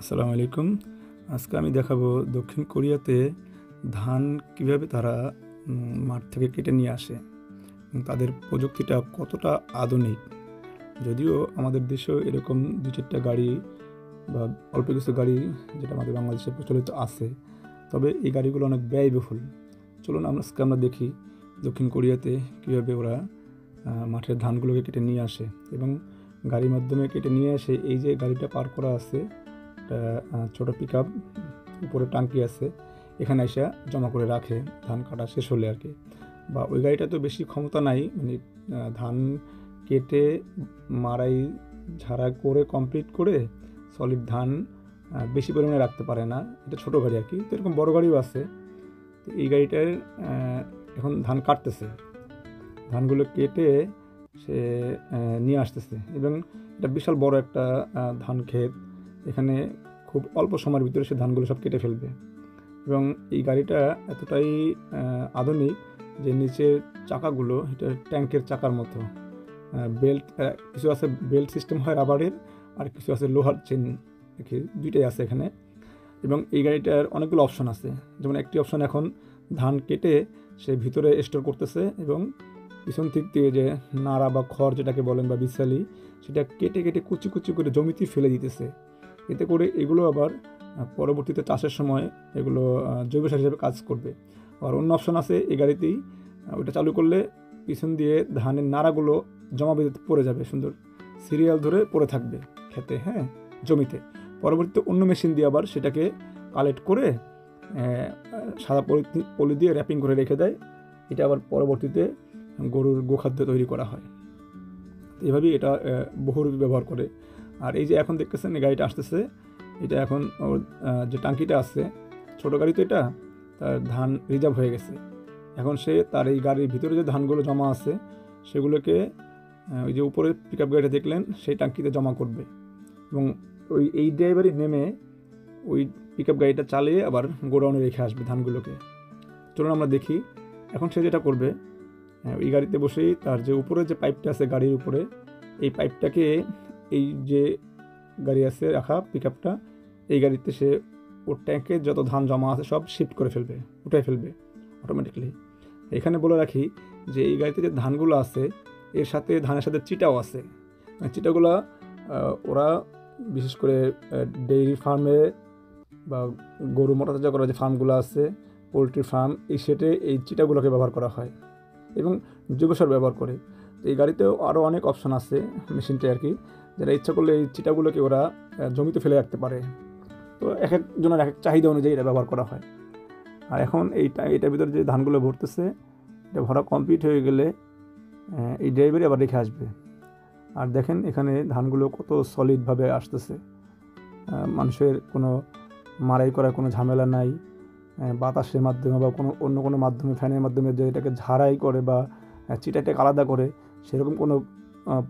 আসসালামু আলাইকুম। আজকে আমি দেখাবো দক্ষিণ কোরিয়াতে ধান কিভাবে তারা মাঠ থেকে কেটে নিয়ে আসে এবং তাদের প্রযুক্তিটা কতটা আধুনিক। যদিও আমাদের দেশেও এরকম দু চারটা গাড়ি বা অল্প কিছু গাড়ি যেটা আমাদের বাংলাদেশে প্রচলিত আছে, তবে এই গাড়িগুলো অনেক ব্যয়বহুল। চলুন আমরা দেখি দক্ষিণ কোরিয়াতে কীভাবে ওরা মাঠের ধানগুলোকে কেটে নিয়ে আসে এবং গাড়ির মাধ্যমে কেটে নিয়ে আসে। এই যে গাড়িটা পার করা আছে, ছোটো পিক আপ, উপরে টাঙ্কি আছে, এখানে এসে জমা করে রাখে ধান কাটা শেষ হলে আর কি। বা ওই গাড়িটা তো বেশি ক্ষমতা নাই, মানে ধান কেটে মাড়াই ঝাড়া করে কমপ্লিট করে সলিড ধান বেশি পরিমাণে রাখতে পারে না, এটা ছোটো গাড়ি আর কি। তো এরকম বড়ো গাড়িও আছে। তো এই গাড়িটার এখন ধান কাটতেছে, ধানগুলো কেটে সে নিয়ে আসতেছে এবং এটা বিশাল বড় একটা ধান ক্ষেত। এখানে খুব অল্প সময়ের ভিতরে সে ধানগুলো সব কেটে ফেলবে এবং এই গাড়িটা এতটাই আধুনিক যে নিচের চাকাগুলো এটা ট্যাঙ্কের চাকার মতো। বেল্ট কিছু আছে, বেল্ট সিস্টেম হয় রাবারের, আর কিছু আছে লোহার চেন, দুইটাই আছে এখানে। এবং এই গাড়িটার অনেকগুলো অপশন আছে। যেমন একটি অপশন, এখন ধান কেটে সে ভিতরে স্টোর করতেছে এবং পিছন দিক দিয়ে যে নাড়া বা খড় যেটাকে বলেন বা বিশালি, সেটা কেটে কেটে কুচি কুচি করে জমিতে ফেলে দিতেছে। এতে করে এগুলো আবার পরবর্তীতে চাষের সময় এগুলো জৈব সার হিসেবে কাজ করবে। আর অন্য অপশন আছে এই গাড়িতেই, ওটা চালু করলে পিছন দিয়ে ধানের নাড়াগুলো জমা বেঁধে পড়ে যাবে, সুন্দর সিরিয়াল ধরে পড়ে থাকবে খেতে, জমিতে। পরবর্তীতে অন্য মেশিন দিয়ে আবার সেটাকে কালেক্ট করে সাদা পলি দিয়ে র্যাপিং করে রেখে দেয়। এটা আবার পরবর্তীতে গরুর গোখাদ্য তৈরি করা হয়। এভাবেই এটা বহুরূপী ব্যবহার করে। আর এই যে এখন দেখতেছেন এই গাড়িটা আসতেছে, এটা এখন ওর যে টাঙ্কিটা আছে, ছোটো গাড়ি তো এটা, তার ধান রিজার্ভ হয়ে গেছে। এখন সে তার এই গাড়ির ভিতরে যে ধানগুলো জমা আছে সেগুলোকে ওই যে উপরে পিক আপ গাড়িটা দেখলেন সেই টাঙ্কিতে জমা করবে এবং এই ড্রাইভারই নেমে ওই পিক আপ গাড়িটা চালিয়ে আবার গোডাউনে রেখে আসবে ধানগুলোকে। চলুন আমরা দেখি। এখন সে যেটা করবে, ওই গাড়িতে বসেই তার যে উপরে যে পাইপটা আছে গাড়ির উপরে, এই পাইপটাকে এই যে গাড়ি আছে রাখা পিক আপটা, এই গাড়িতে সে ওর ট্যাঙ্কে যত ধান জমা আছে সব শিফট করে ফেলবে, উঠাই ফেলবে অটোমেটিকলি। এখানে বলে রাখি যে এই গাড়িতে যে ধানগুলো আছে এর সাথে ধানের সাথে চিটাও আছে। চিটাগুলো ওরা বিশেষ করে ডেইরি ফার্মে বা গরু মোটা তাজা করা যে ফার্মগুলো আছে, পোলট্রি ফার্ম, এই সেটে এই চিটাগুলোকে ব্যবহার করা হয় এবং জৈব সার ব্যবহার করে। তো এই গাড়িতেও আরও অনেক অপশন আছে মেশিনটা আর কি, যারা ইচ্ছা করলে এই চিটাগুলোকে ওরা জমিতে ফেলে রাখতে পারে। তো এক একজনের এক এক চাহিদা অনুযায়ী এটা ব্যবহার করা হয়। আর এখন এইটার ভিতরে যে ধানগুলো ভরতেছে, এটা ভরা কমপ্লিট হয়ে গেলে এই ড্রাইভারই আবার রেখে আসবে। আর দেখেন এখানে ধানগুলো কত সলিডভাবে আসতেছে, মানুষের কোনো মাড়াই করার কোনো ঝামেলা নাই, বাতাসের মাধ্যমে বা অন্য কোনো মাধ্যমে, ফ্যানের মাধ্যমে যে এটাকে ঝাড়াই করে বা চিটাটাকে আলাদা করে সেরকম কোনো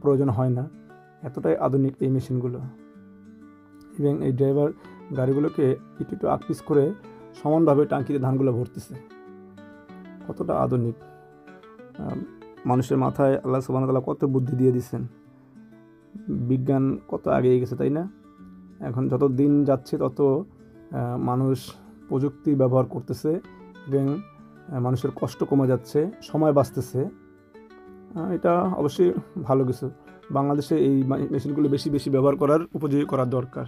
প্রয়োজন হয় না। এতটাই আধুনিক এই মেশিনগুলো। এবং এই ড্রাইভার গাড়িগুলোকে একটু আকপিস করে সমানভাবে টাঙ্কিতে ধানগুলো ভরতেছে। কতটা আধুনিক! মানুষের মাথায় আল্লাহ সুবহানাহু ওয়া তাআলা কত বুদ্ধি দিয়ে দিয়েছেন, বিজ্ঞান কত এগিয়ে গেছে, তাই না? এখন যত দিন যাচ্ছে তত মানুষ প্রযুক্তি ব্যবহার করতেছে এবং মানুষের কষ্ট কমে যাচ্ছে, সময় বাঁচতেছে। এটা অবশ্যই ভালো কিছু। বাংলাদেশে এই মেশিনগুলো বেশি বেশি ব্যবহার করার উপযোগী করার দরকার।